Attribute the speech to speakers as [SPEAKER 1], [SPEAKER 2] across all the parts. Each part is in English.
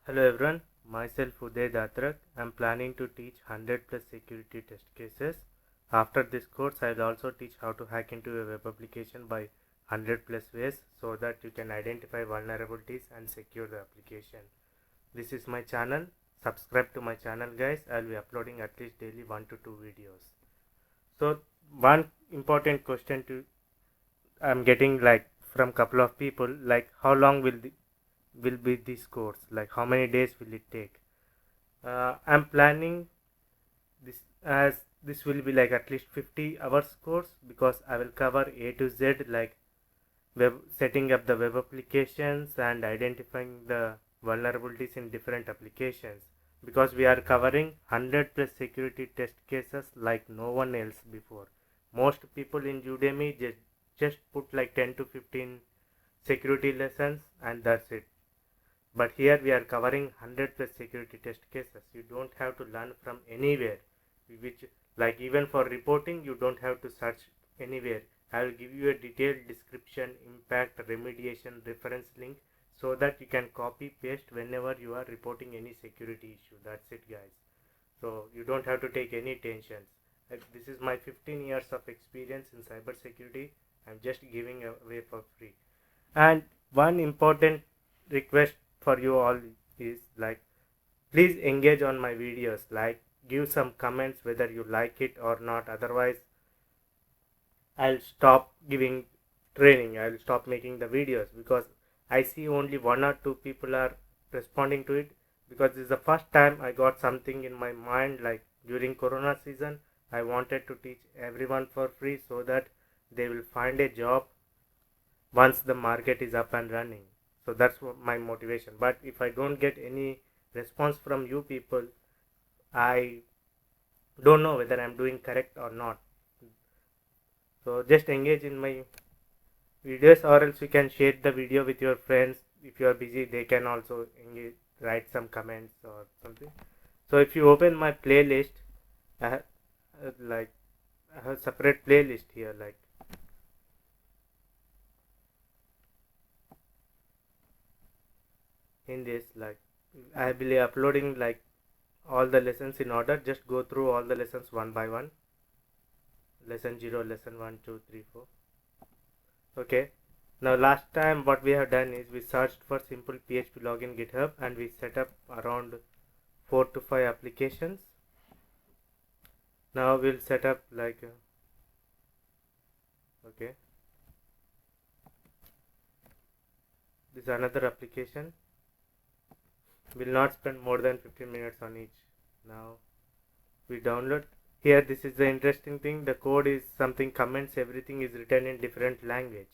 [SPEAKER 1] Hello everyone, myself Uday Datrak. I am planning to teach 100 plus security test cases. After this course, I will also teach how to hack into a web application by 100 plus ways so that you can identify vulnerabilities and secure the application. This is my channel. Subscribe to my channel guys. I will be uploading at least daily 1 to 2 videos. So one important question to I am getting like from couple of people like how long will be this course, like how many days will it take. I'm planning this as this will be like at least 50 hours course because I will cover A to Z, like web setting up the web applications and identifying the vulnerabilities in different applications, because we are covering 100 plus security test cases like no one else before. Most people in Udemy just put like 10 to 15 security lessons and that's it, but here we are covering 100 plus security test cases. You don't have to learn from anywhere, which like even for reporting you don't have to search anywhere. I will give you a detailed description, impact, remediation, reference link so that you can copy paste whenever you are reporting any security issue. That's it guys. So you don't have to take any tensions. Like, this is my 15 years of experience in cybersecurity. I'm just giving away for free. And one important request for you all is like please engage on my videos, like give some comments whether you like it or not, otherwise I'll stop giving training, I'll stop making the videos, because I see only one or two people are responding to it, because this is the first time I got something in my mind, like during corona season I wanted to teach everyone for free so that they will find a job once the market is up and running. So that's my motivation. But if I don't get any response from you people, I don't know whether I'm doing correct or not. So just engage in my videos, or else you can share the video with your friends. If you are busy, they can also engage, write some comments or something. So if you open my playlist, I have, like I have a separate playlist here, like in this, like I will be uploading like all the lessons in order. Just go through all the lessons one by one. Lesson 0, lesson 1, 2, 3, 4. Okay, now last time what we have done is we searched for simple PHP login GitHub and we set up around 4 to 5 applications. Now we'll set up like okay, this is another application. We'll not spend more than 15 minutes on each. Now we download. Here this is the interesting thing, the code is something comments, everything is written in different language.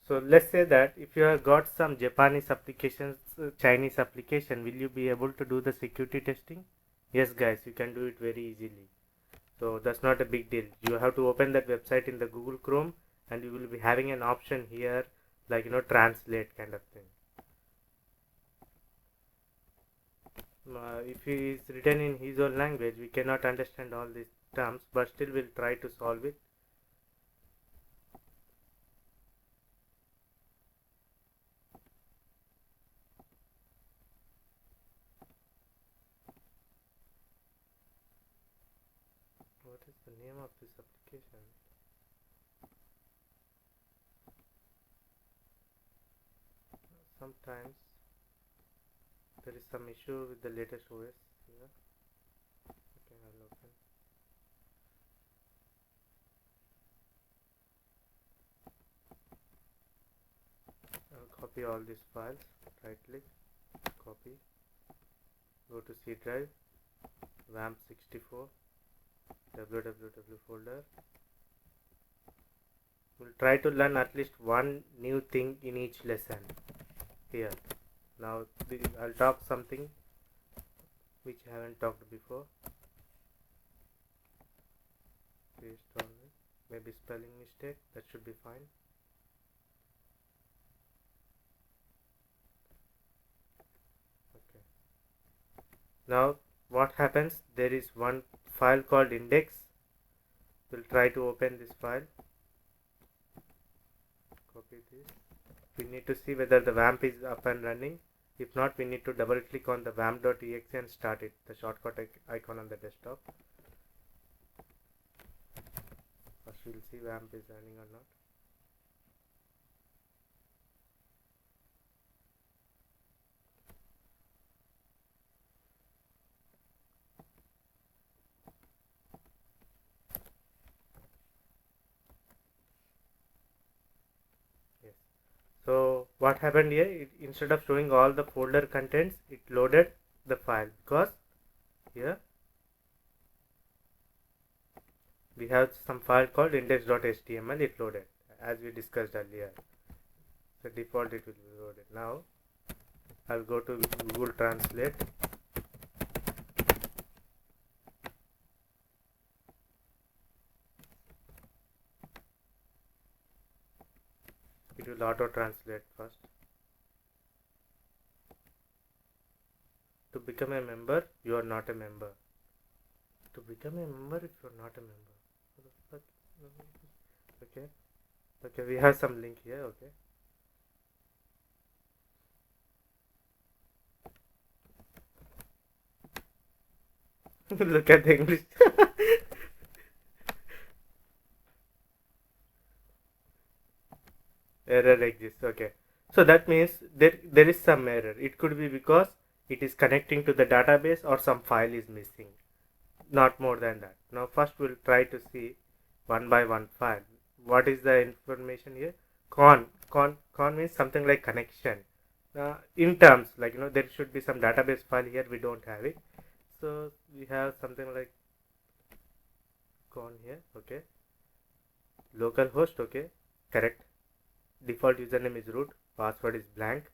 [SPEAKER 1] So let's say that if you have got some Japanese applications, Chinese application, will you be able to do the security testing? Yes guys, you can do it very easily. So that's not a big deal. You have to open that website in the Google Chrome and you will be having an option here like translate kind of thing. If he is written in his own language, we cannot understand all these terms, but still we'll try to solve it. What is the name of this application? Sometimes there is some issue with the latest OS here. Okay, I'll open. I'll copy all these files, right click, copy, go to C drive, WAMP64, www folder. We'll try to learn at least one new thing in each lesson here. Now I'll talk something which I haven't talked before. Maybe spelling mistake, that should be fine. Okay. Now what happens, there is one file called index. We'll try to open this file, copy this. We need to see whether the WAMP is up and running. If not, we need to double click on the vamp.exe and start it, the shortcut icon on the desktop. First we'll see vamp is running or not. Yes. So what happened here, instead of showing all the folder contents, it loaded the file, because here we have some file called index.html. It loaded as we discussed earlier. So default it will be loaded. Now I'll go to Google Translate. It will auto translate first. To become a member, you are not a member. To become a member if you are not a member. Okay. Okay, we have some link here. Okay. Look at the English. Error exists. Okay. So that means there is some error. It could be because it is connecting to the database or some file is missing. Not more than that. Now first we'll try to see one by one file. What is the information here? Con means something like connection. In terms like there should be some database file here. We don't have it. So we have something like con here. Okay. Localhost. Okay. Correct. Default username is root. Password is blank.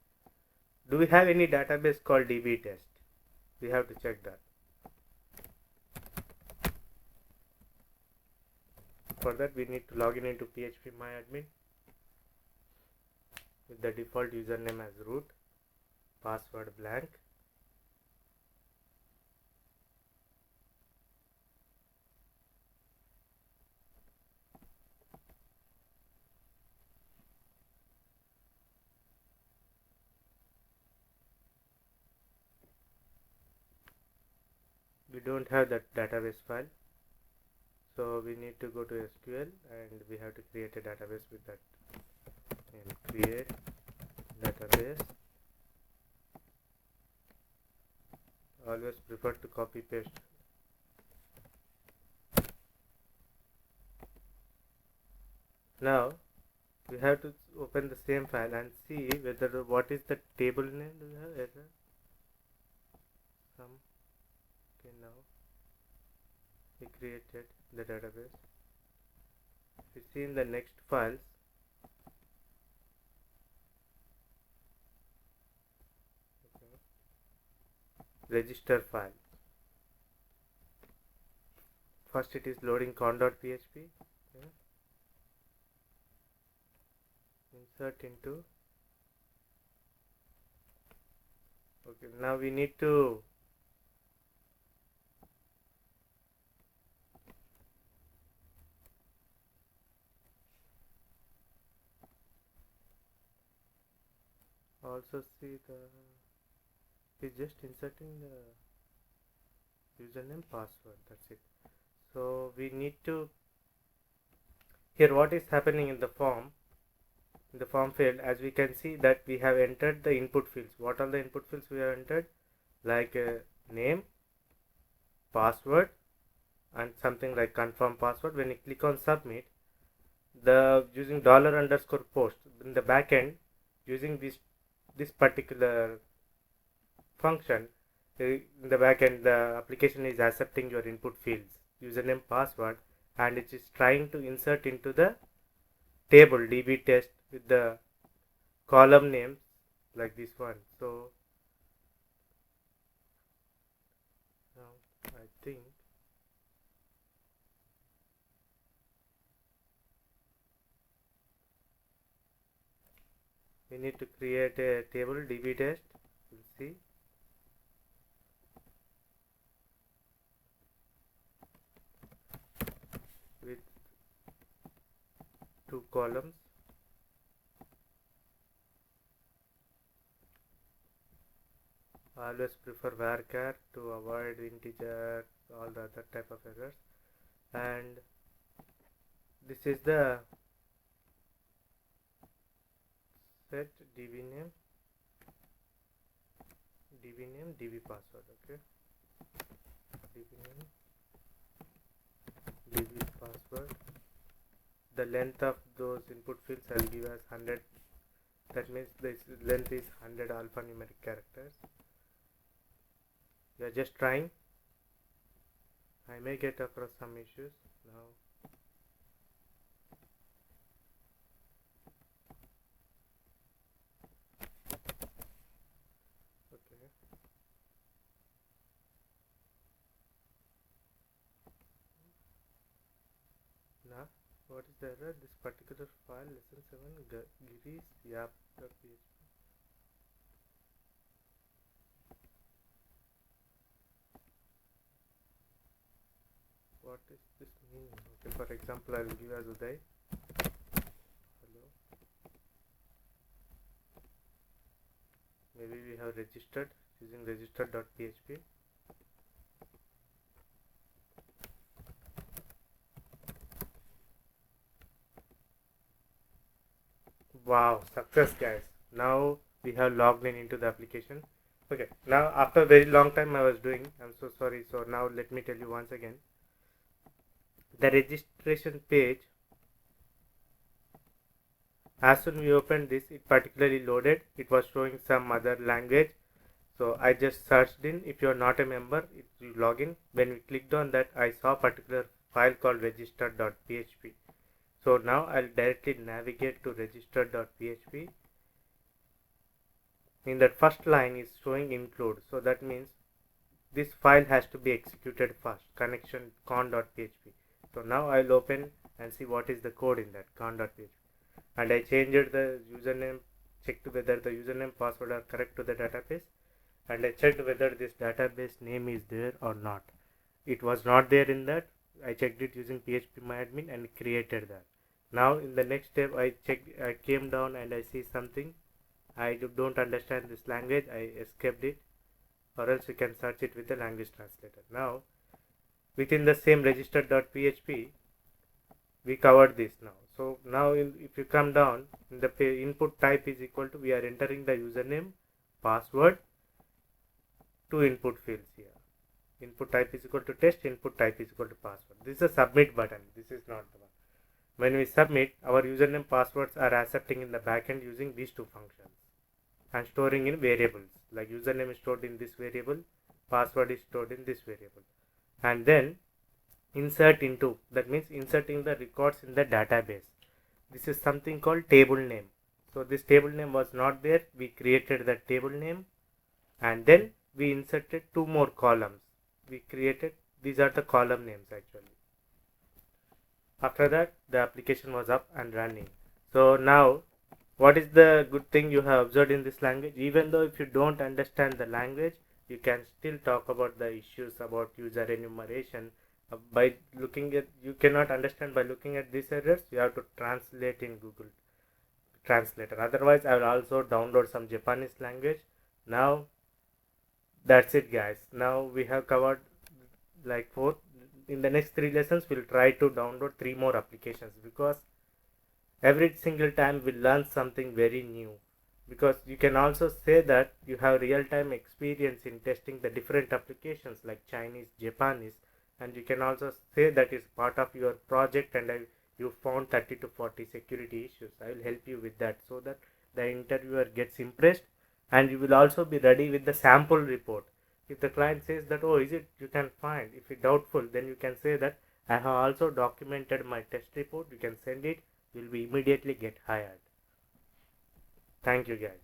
[SPEAKER 1] Do we have any database called dbtest? We have to check that. For that we need to log in into phpMyAdmin with the default username as root, password blank. We don't have that database file, so we need to go to SQL and we have to create a database with that, and create database. Always prefer to copy paste. Now we have to open the same file and see whether what is the table name. Do we have error? Some. Okay, now we created the database. If you see in the next files, register file. First it is loading con.php. Okay. Insert into. Okay, now we need to also see is just inserting the username password, that's it. So we need to, here what is happening in the form field, as we can see that we have entered the input fields. What are the input fields we have entered? Like name, password, and something like confirm password. When you click on submit, the using $_post in the backend, using this particular function, in the backend the application is accepting your input fields, username, password, and it is trying to insert into the table dbtest with the column names like this one. So now I think we need to create a table dbtest. We'll see. With 2 columns. always prefer varchar to avoid integer, all the other type of errors. And this is the set db password. Okay, db name db password. The length of those input fields I'll give as 100. That means this length is 100 alphanumeric characters. We are just trying. I may get across some issues now. Okay. Now, what is the error? This particular file, lesson 7, Giri's yap.php. What is this meaning? Okay, for example, I will give as Uday. Hello. Maybe we have registered using register.php. Wow, success, guys. Now we have logged in into the application. Okay, now after a very long time I was doing, I'm so sorry. So now let me tell you once again. The registration page, as soon we opened this, it particularly loaded. It was showing some other language. So I just searched in. If you are not a member, it will log in. When we clicked on that, I saw a particular file called register.php. So now I'll directly navigate to register.php. In that first line is showing include. So that means this file has to be executed first. Connection con.php. So now I'll open and see what is the code in that con.php. And I changed the username, checked whether the username password are correct to the database, and I checked whether this database name is there or not. It was not there in that. I checked it using phpMyAdmin and created that. Now in the next step I came down and I see something. I don't understand this language. I escaped it, or else you can search it with the language translator. Now within the same register.php we covered this now. So now if you come down in the input type is equal to, we are entering the username, password, two input fields here. Input type is equal to test, input type is equal to password. This is a submit button. This is not the one. When we submit, our username passwords are accepting in the backend using these two functions and storing in variables. Like username is stored in this variable, password is stored in this variable. And then insert into, that means inserting the records in the database. This is something called table name. So this table name was not there. We created that table name and then we inserted two more columns. We created, these are the column names actually. After that the application was up and running. So now what is the good thing you have observed in this language? Even though if you don't understand the language, you can still talk about the issues about user enumeration. By looking at, you cannot understand by looking at these errors, you have to translate in Google Translator. Otherwise I will also download some Japanese language. Now that's it, guys. Now we have covered like 4. In the next 3 lessons we'll try to download 3 more applications, because every single time we learn something very new. Because you can also say that you have real-time experience in testing the different applications like Chinese, Japanese, and you can also say that is part of your project and you found 30 to 40 security issues. I will help you with that so that the interviewer gets impressed, and you will also be ready with the sample report. If the client says that, oh, is it, you can find. If it's doubtful, then you can say that I have also documented my test report. You can send it. You will be immediately get hired. Thank you, guys.